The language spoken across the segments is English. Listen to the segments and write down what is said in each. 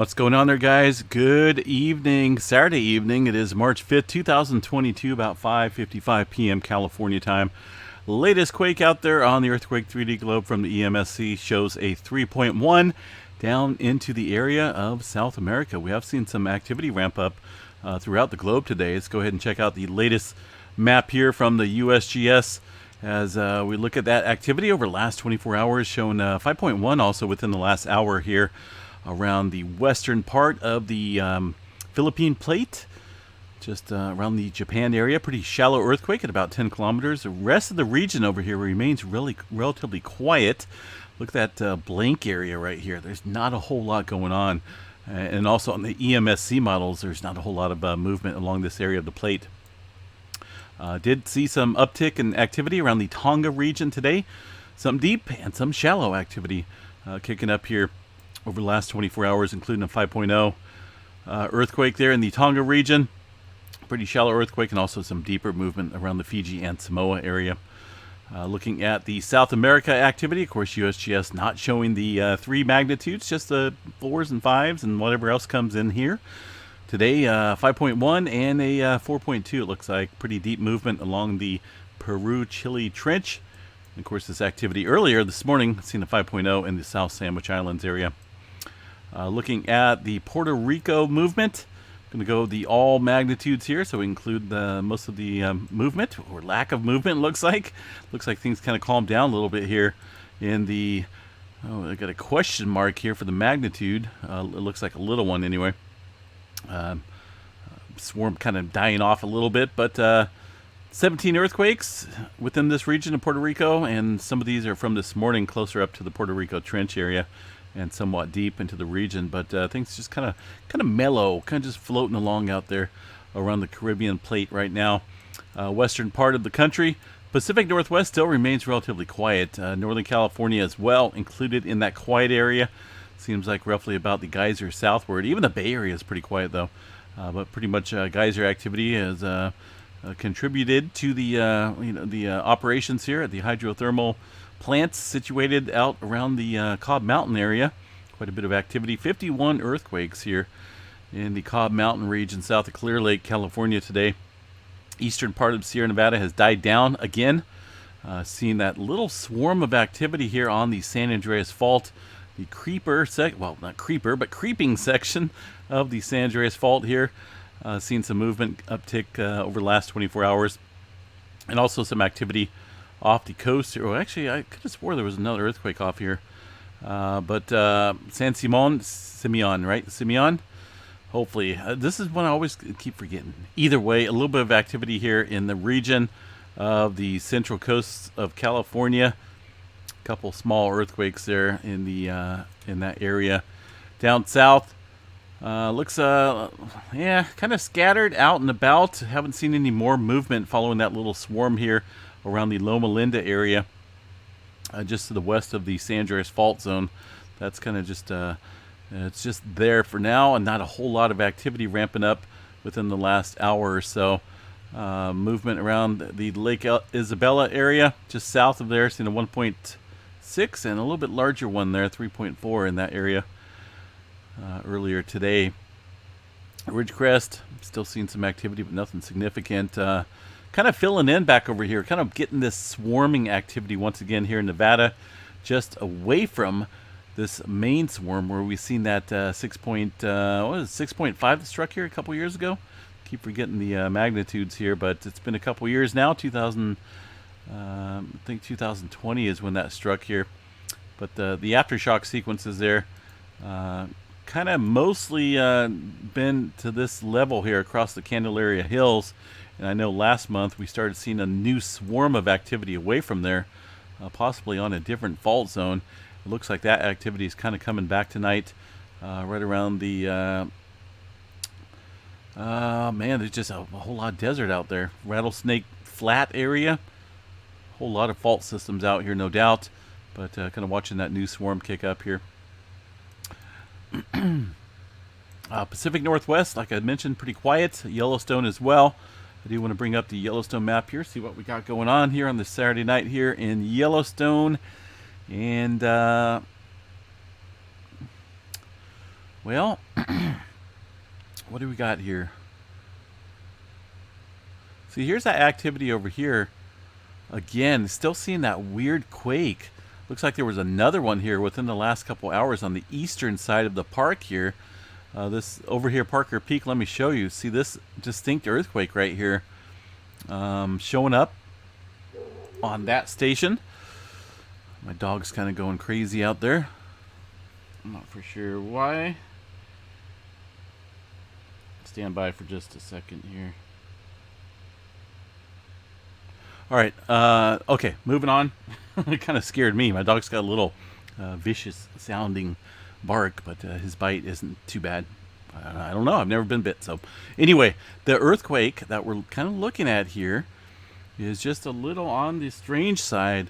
What's going on there, guys? Good evening. Saturday evening. It is March 5th, 2022, about 5:55 p.m. California time. Latest quake out there on the Earthquake 3D globe from the EMSC shows a 3.1 down into the area of South America. We have seen some activity ramp up throughout the globe today. Let's go ahead and check out the latest map here from the USGS as we look at that activity over the last 24 hours, showing 5.1 also within the last hour here around the western part of the Philippine plate, just around the Japan area. Pretty shallow earthquake at about 10 kilometers. The rest of the region over here remains relatively quiet. Look at that blank area right here. There's not a whole lot going on. And also on the EMSC models, there's not a whole lot of movement along this area of the plate. Did see some uptick in activity around the Tonga region today. Some deep and some shallow activity kicking up here over the last 24 hours, including a 5.0 earthquake there in the Tonga region. Pretty shallow earthquake, and also some deeper movement around the Fiji and Samoa area. Looking at the South America activity, of course, USGS not showing the 3 magnitudes, just the 4s and 5s and whatever else comes in here. Today, 5.1 and a 4.2, it looks like. Pretty deep movement along the Peru-Chile Trench. And of course, this activity earlier this morning, seen a 5.0 in the South Sandwich Islands area. Looking at the Puerto Rico movement, going to go the all magnitudes here, so we include most of the movement or lack of movement. Looks like things kind of calmed down a little bit here in the. I got a question mark here for the magnitude. It looks like a little one anyway. Swarm kind of dying off a little bit, but 17 earthquakes within this region of Puerto Rico, and some of these are from this morning, closer up to the Puerto Rico Trench area and somewhat deep into the region. But things just kind of mellow, kind of just floating along out there around the Caribbean plate right now. Western part of the country, Pacific Northwest still remains relatively quiet. Northern California as well included in that quiet area. Seems like roughly about the geyser southward. Even the Bay Area is pretty quiet though, but pretty much geyser activity has contributed to the operations here at the hydrothermal plants situated out around the Cobb Mountain area. Quite a bit of activity. 51 earthquakes here in the Cobb Mountain region south of Clear Lake, California today. Eastern part of Sierra Nevada has died down again. Seeing that little swarm of activity here on the San Andreas Fault. The creeping section of the San Andreas Fault here. Seen some movement uptick over the last 24 hours. And also some activity off the coast. Oh, actually, I could have swore there was another earthquake off here. But San Simeon, right? Simeon? Hopefully. This is one I always keep forgetting. Either way, a little bit of activity here in the region of the central coast of California. A couple small earthquakes there in that area. Down south, looks kind of scattered out and about. Haven't seen any more movement following that little swarm here around the Loma Linda area, just to the west of the San Andreas Fault Zone. That's kind of just it's just there for now, and not a whole lot of activity ramping up within the last hour or so. Movement around the Lake Isabella area, just south of there, seen a 1.6 and a little bit larger one there, 3.4 in that area earlier today. Ridgecrest, still seeing some activity, but nothing significant. Kind of filling in back over here, kind of getting this swarming activity once again here in Nevada, just away from this main swarm where we've seen that 6.5 that struck here a couple years ago. Keep forgetting the magnitudes here, but it's been a couple years now. I think 2020 is when that struck here. But the aftershock sequences there kind of mostly been to this level here across the Candelaria Hills. And I know last month we started seeing a new swarm of activity away from there, possibly on a different fault zone. It looks like that activity is kind of coming back tonight, right around the there's just a whole lot of desert out there. Rattlesnake Flat area. A whole lot of fault systems out here, no doubt. But kind of watching that new swarm kick up here. Pacific Northwest, like I mentioned, pretty quiet. Yellowstone as well. I do want to bring up the Yellowstone map here, see what we got going on here on this Saturday night here in Yellowstone. And Well, what do we got here? See, here's that activity over here. Again, still seeing that weird quake. Looks like there was another one here within the last couple hours on the eastern side of the park here. This over here, Parker Peak, let me show you. See this distinct earthquake right here showing up on that station. My dog's kind of going crazy out there. I'm not for sure why. Stand by for just a second here. All right. Okay, moving on. It kind of scared me. My dog's got a little vicious sounding bark, but his bite isn't too bad. I don't know. I've never been bit. So anyway, the earthquake that we're kind of looking at here is just a little on the strange side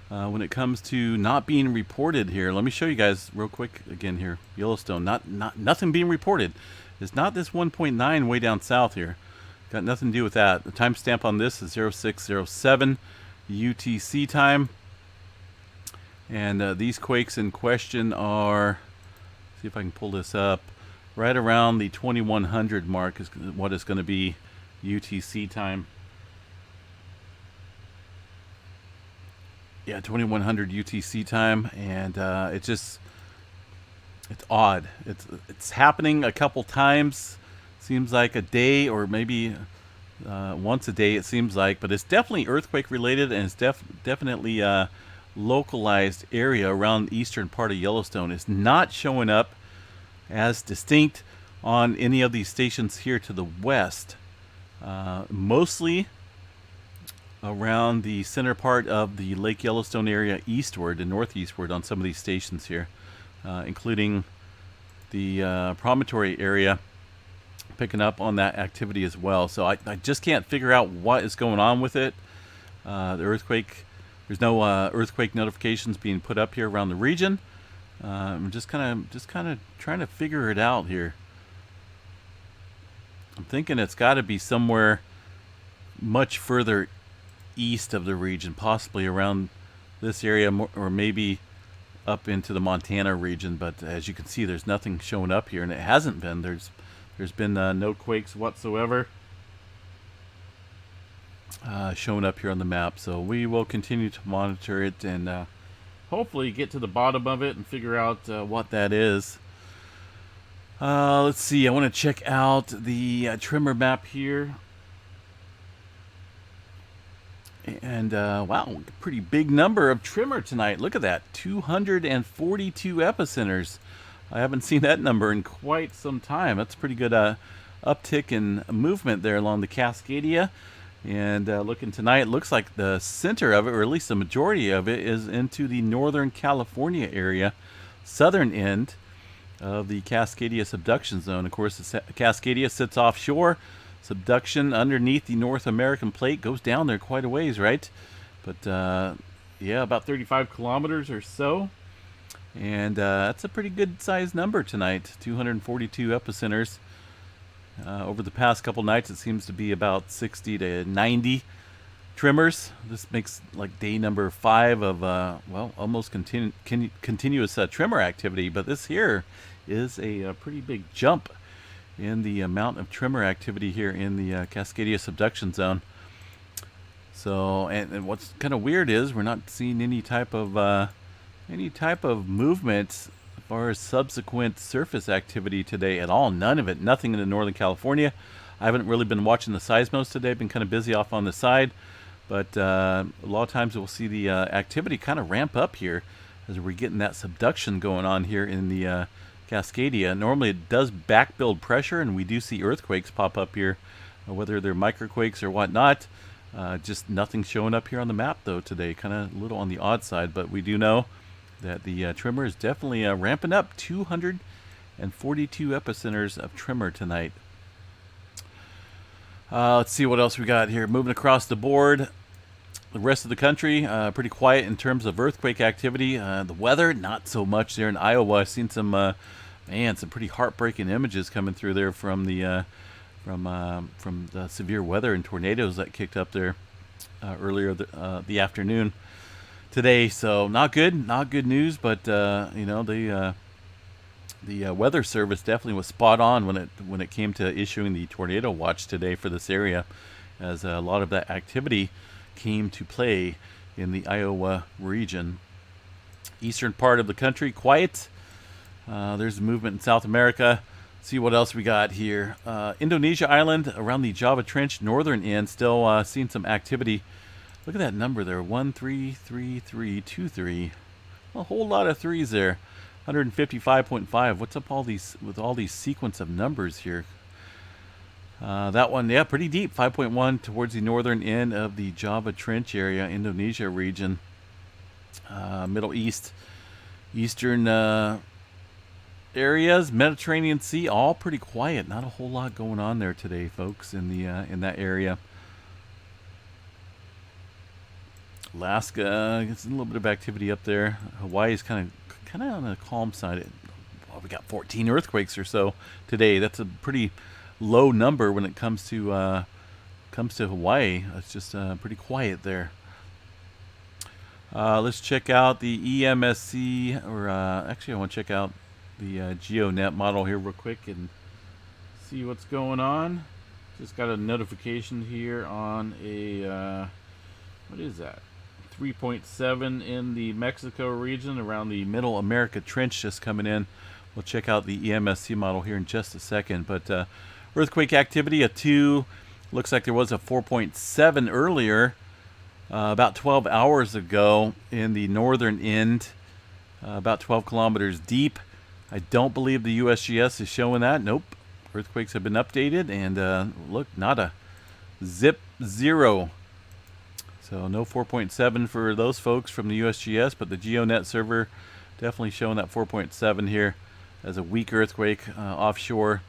when it comes to not being reported here. Let me show you guys real quick again here. Yellowstone, nothing being reported. It's not this 1.9 way down south here. Got nothing to do with that. The timestamp on this is 0607 UTC time. And these quakes in question are, see if I can pull this up, right around the 2100 mark is what is going to be UTC time. Yeah, 2100 UTC time, and it's odd. It's happening a couple times. Seems like a day, or maybe once a day. It seems like, but it's definitely earthquake related, and it's definitely localized area around the eastern part of Yellowstone. It's not showing up as distinct on any of these stations here to the west. Mostly around the center part of the Lake Yellowstone area eastward and northeastward on some of these stations here, including the promontory area, picking up on that activity as well. So I just can't figure out what is going on with it. The earthquake, there's no earthquake notifications being put up here around the region. I'm just kind of trying to figure it out here. I'm thinking it's got to be somewhere much further east of the region, possibly around this area, or maybe up into the Montana region. But as you can see, there's nothing showing up here, and it hasn't been. There's been no quakes whatsoever showing up here on the map. So we will continue to monitor it and hopefully get to the bottom of it and figure out what that is. Let's see. I want to check out the tremor map here. And wow, pretty big number of tremor tonight. Look at that, 242 epicenters. I haven't seen that number in quite some time. That's a pretty good uptick in movement there along the Cascadia. And looking tonight, it looks like the center of it, or at least the majority of it, is into the Northern California area, southern end of the Cascadia Subduction Zone. Of course, the Cascadia sits offshore. Subduction underneath the North American plate goes down there quite a ways, right? But yeah, about 35 kilometers or so. And that's a pretty good sized number tonight, 242 epicenters. Over the past couple nights, it seems to be about 60 to 90 tremors. This makes like day number 5 of, well, almost continuous tremor activity. But this here is a pretty big jump in the amount of tremor activity here in the Cascadia Subduction Zone. So, and what's kind of weird is we're not seeing any type of movement as far as subsequent surface activity today at all. None of it. Nothing in Northern California. I haven't really been watching the seismos today. Been kind of busy off on the side, but a lot of times we'll see the activity kind of ramp up here as we're getting that subduction going on here in the Cascadia. Normally it does back build pressure, and we do see earthquakes pop up here, whether they're microquakes or whatnot. Just nothing showing up here on the map though today. Kind of a little on the odd side, but we do know that the tremor is definitely ramping up. 242 epicenters of tremor tonight. Let's see what else we got here. Moving across the board, the rest of the country pretty quiet in terms of earthquake activity. The weather, not so much there in Iowa. I've seen some some pretty heartbreaking images coming through there from the severe weather and tornadoes that kicked up there earlier the afternoon today. So not good news, but you know, The Weather Service definitely was spot on when it came to issuing the tornado watch today for this area, as a lot of that activity came to play in the Iowa region. Eastern part of the country, quiet. There's movement in South America. See what else we got here. Indonesia Island around the Java Trench, northern end, still seeing some activity. Look at that number there, 133323. A whole lot of threes there. 155.5. What's up with all these sequence of numbers here? That one, yeah, pretty deep. 5.1 towards the northern end of the Java Trench area, Indonesia region. Middle East, Eastern areas, Mediterranean Sea, all pretty quiet. Not a whole lot going on there today, folks, in that area. Alaska gets a little bit of activity up there. Hawaii is kind of on the calm side. Well, we got 14 earthquakes or so today. That's a pretty low number when it comes to Hawaii. It's just pretty quiet there. Let's check out the EMSC, or actually I want to check out the GeoNet model here real quick and see what's going on. Just got a notification here on a, what is that? 3.7 in the Mexico region around the Middle America Trench just coming in. We'll check out the EMSC model here in just a second. But earthquake activity, a 2. Looks like there was a 4.7 earlier, about 12 hours ago in the northern end, about 12 kilometers deep. I don't believe the USGS is showing that. Nope. Earthquakes have been updated, and look, nada. Zip, zero. So no 4.7 for those folks from the USGS, but the GeoNet server definitely showing that 4.7 here as a weak earthquake offshore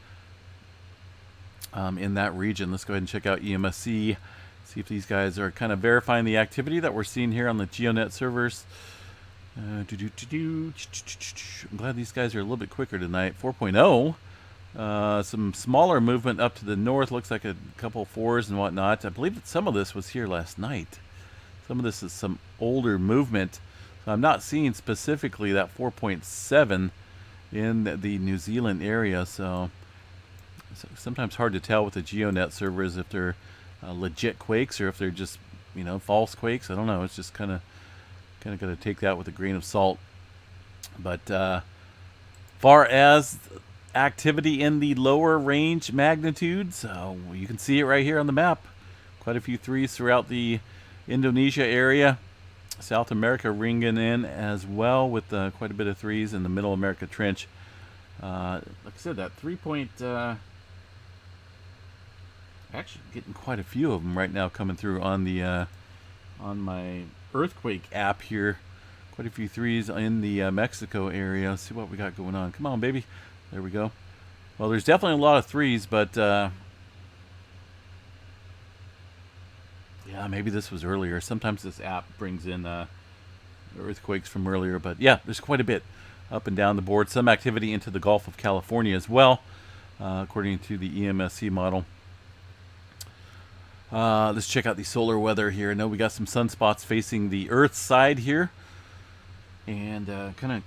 in that region. Let's go ahead and check out EMSC, see if these guys are kind of verifying the activity that we're seeing here on the GeoNet servers. I'm glad these guys are a little bit quicker tonight. 4.0. Some smaller movement up to the north. Looks like a couple fours and whatnot. I believe that some of this was here last night. Some of this is some older movement. So I'm not seeing specifically that 4.7 in the New Zealand area. So it's sometimes hard to tell with the GeoNet servers if they're legit quakes or if they're just, false quakes. I don't know. It's just kind of got to take that with a grain of salt. But far as activity in the lower range magnitudes, you can see it right here on the map. Quite a few threes throughout the Indonesia area. South America ringing in as well with quite a bit of threes in the Middle America Trench. Like I said, that 3 point... actually getting quite a few of them right now coming through on the on my earthquake app here. Quite a few threes in the Mexico area. Let's see what we got going on. Come on, baby. There we go. Well, there's definitely a lot of threes, but yeah, maybe this was earlier. Sometimes this app brings in earthquakes from earlier, but yeah, there's quite a bit up and down the board. Some activity into the Gulf of California as well, according to the EMSC model. Let's check out the solar weather here. I know we got some sunspots facing the Earth side here, and kind of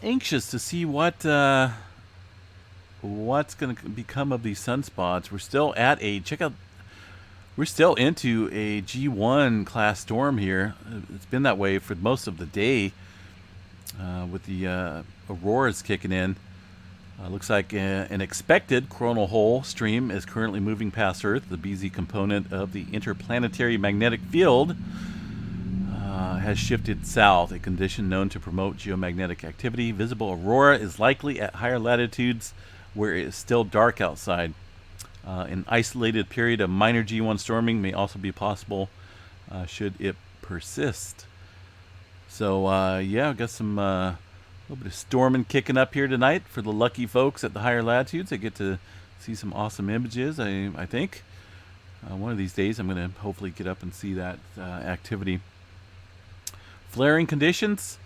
anxious to see what's going to become of these sunspots. We're still at we're still into a G1 class storm here. It's been that way for most of the day, with the auroras kicking in. Looks like an expected coronal hole stream is currently moving past Earth. The BZ component of the interplanetary magnetic field has shifted south, a condition known to promote geomagnetic activity. Visible aurora is likely at higher latitudes where it is still dark outside. An isolated period of minor G1 storming may also be possible should it persist. So, yeah, I've got some... a little bit of storming kicking up here tonight for the lucky folks at the higher latitudes. They get to see some awesome images, I think. One of these days I'm going to hopefully get up and see that activity. Flaring conditions.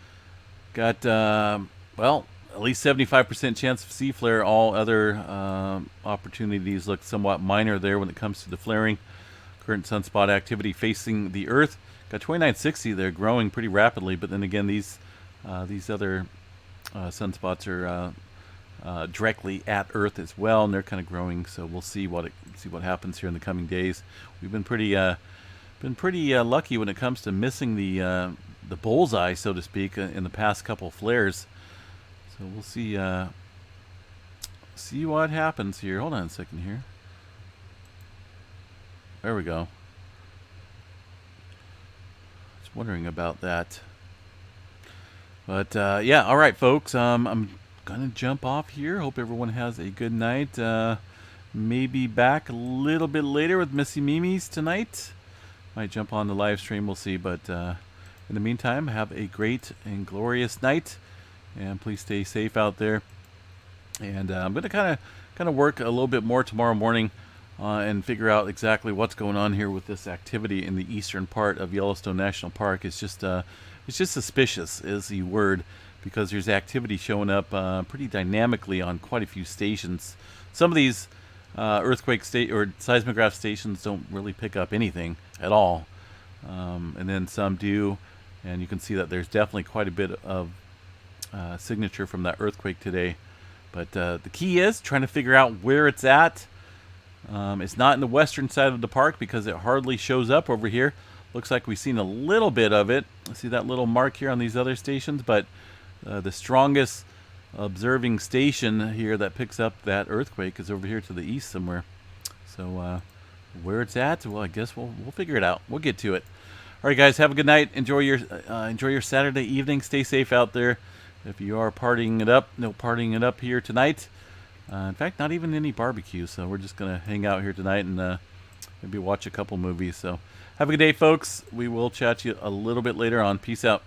Got, well, at least 75% chance of sea flare. All other opportunities look somewhat minor there when it comes to the flaring. Current sunspot activity facing the Earth. Got 2960 there, growing pretty rapidly, but then again, these other sunspots are directly at Earth as well, and they're kind of growing. So we'll see what happens here in the coming days. We've been pretty lucky when it comes to missing the bullseye, so to speak, in the past couple flares. So we'll see what happens here. Hold on a second here. There we go. Just wondering about that. But yeah, all right, folks. I'm gonna jump off here. Hope everyone has a good night. Maybe back a little bit later with Missy Mimi's tonight. Might jump on the live stream. We'll see. But in the meantime, have a great and glorious night, and please stay safe out there. And I'm gonna kind of work a little bit more tomorrow morning and figure out exactly what's going on here with this activity in the eastern part of Yellowstone National Park. It's just suspicious is the word, because there's activity showing up pretty dynamically on quite a few stations. Some of these earthquake or seismograph stations don't really pick up anything at all, and then some do, and you can see that there's definitely quite a bit of signature from that earthquake today. But the key is trying to figure out where it's at. It's not in the western side of the park because it hardly shows up over here. Looks like we've seen a little bit of it. See that little mark here on these other stations, but the strongest observing station here that picks up that earthquake is over here to the east somewhere. So where it's at, well, I guess we'll figure it out. We'll get to it. All right, guys, have a good night. Enjoy your Saturday evening. Stay safe out there. If you are partying it up, no partying it up here tonight. In fact, not even any barbecue. So we're just gonna hang out here tonight and maybe watch a couple movies. So have a good day, folks. We will chat to you a little bit later on. Peace out.